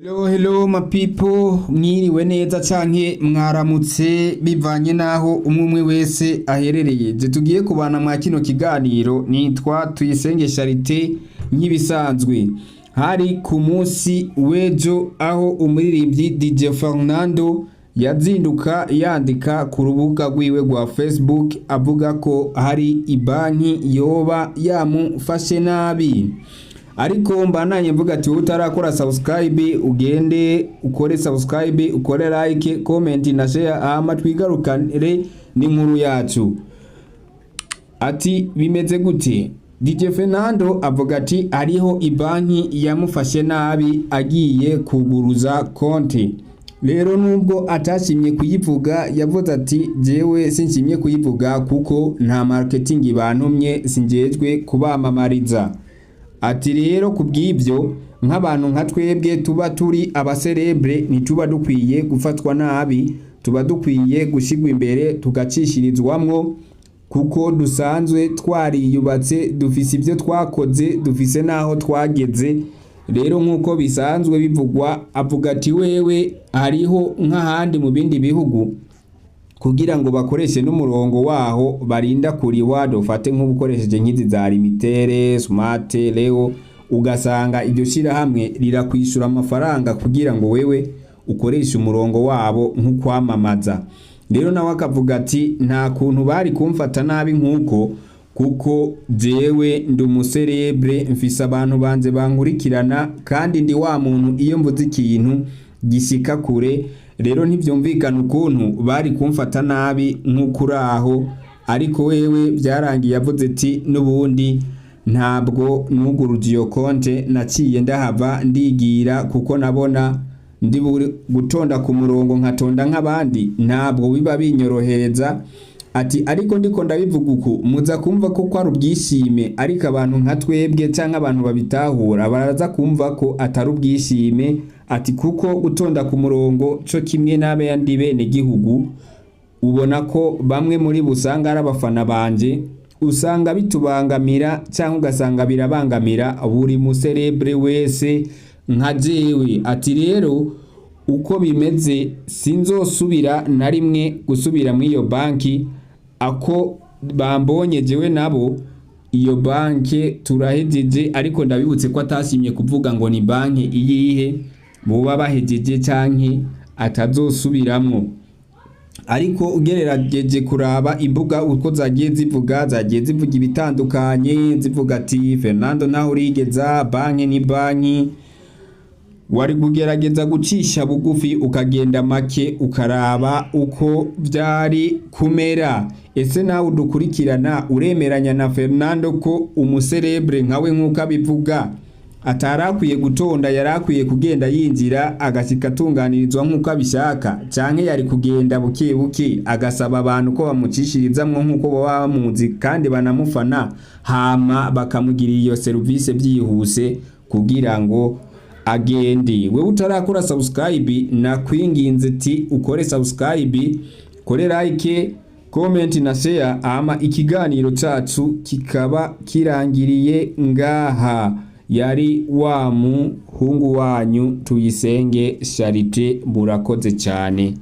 Hello my people, mwiriwe neza canke mwaramutse bivanye naho umwe wese aherereye. Je tugiye kubana mwa kino kiganiro nitwa Tuyisenge Charité nk'ibisanzwe. Hari ku munsi w'ejo aho umuririmbyi DJ Fernando yazinduka yandika ku rubuga rwiwe rwa Facebook avuga ko hari ibanki yoba yamufashe nabi. Ariko mbananye mvuga ati utarakora subscribe ugende ukore subscribe, ukore like, comment na share ama twigarukane n'inkuru yacu. Ati bimeze gute? DJ Fernando avuga ati ariho ibanki yamufashe nabi agiye kuguruza konti. Rero nubwo atashimye kuyivuga yavuze ati jewe sinshimye kuyivuga kuko nta marketing bantumye sinjejwe kubamamariza. Ati rero kubw'ibyo nk'abantu nka twebwe tuba turi abaserebre ntituba dukwiye gufatwa nabi, tuba dukwiye gushigwa imbere tugacishirizwamwo kuko dusanzwe twariyubatse, dufise ibyo twakoze, dufise naho twageze. Rero nkuko bisanzwe bivugwa avuga ati wewe hariho nk'ahandi mu bindi bihugu kugira ngo bakoreshe n'umurongo waho barinda kuriwa dofate nk'ubukoresheje nk'izi za limitere, smart, leo ugasanga iryo shira hamwe rirakwishura amafaranga kugira ngo wewe ukoreshe umurongo wabo nk'ukwamamaza. Rero nawe akavuga ati nta kuntu bari kumfata nabi nkuko kuko jewe ndi umuserebre mfise abantu banze bankurikirana kandi ndi wa muntu iyo mvuze ikintu gishika kure. Rero ntivyumvikana ukuntu bari kumfata nabi nk'ukuraho, ariko wewe byarangiye yavuze ati nubundi ntabwo nuguruje iyo konte naciye ndahava ndigira kuko nabona ndi gutonda ku murongo nkatonda nk'abandi ntabwo biba binyorohereza. Ati ariko ndiko ndabivuga uko muza kumva ko kwari ubwishime, ariko abantu nka twebwe canke abantu babitahura baraza kumva ko atari ubwishime. Ati kuko gutonda ku murongo cyo kimwe n'abe yandi bene gihugu ubona ko bamwe muri busanga ari abafana banje, usanga bitubangamira cyangwa ugasanga birabangamira buri muserebre wese nka jewe. Ati rero uko bimeze sinzosubira na rimwe gusubira mu iyo banki, ako bambonye jewe nabo iyo banki turahejeje. Ariko ndabibutse ko atashimye kuvuga ngo ni banki iyihe muba bahejeje canke atazosubiramwo. Ariko ugererageje kuraba imbuga uko zagiye zivuga ibitandukanye, zivuga ati Fernando naho urigeza banki ni banki. Wari kugerageza gucisha bugufi ukagenda make ukaraba uko byari kumera. Ese nawe udukurikirana uremeranya na Fernando ko umuserebre nkawe nkuko abivuga atarakwiye gutonda, yarakwiye kugenda yinjira agashika tunganirizwa nkuko abishaka, canke yari kugenda buke buke agasaba abantu ko bamucishirizamwo nkuko baba bamuzi kandi banamufana, hama bakamugirira iyo service byihuse kugira ngo agende. Wewe utarakora subscribe na kwinginze ati ukore subscribe, kore like, comment na share ama ikiganiro cacu kikaba kirangiriye ngaha. Yari wa muhungu wanyu Tuyisenge Charité, murakoze cyane.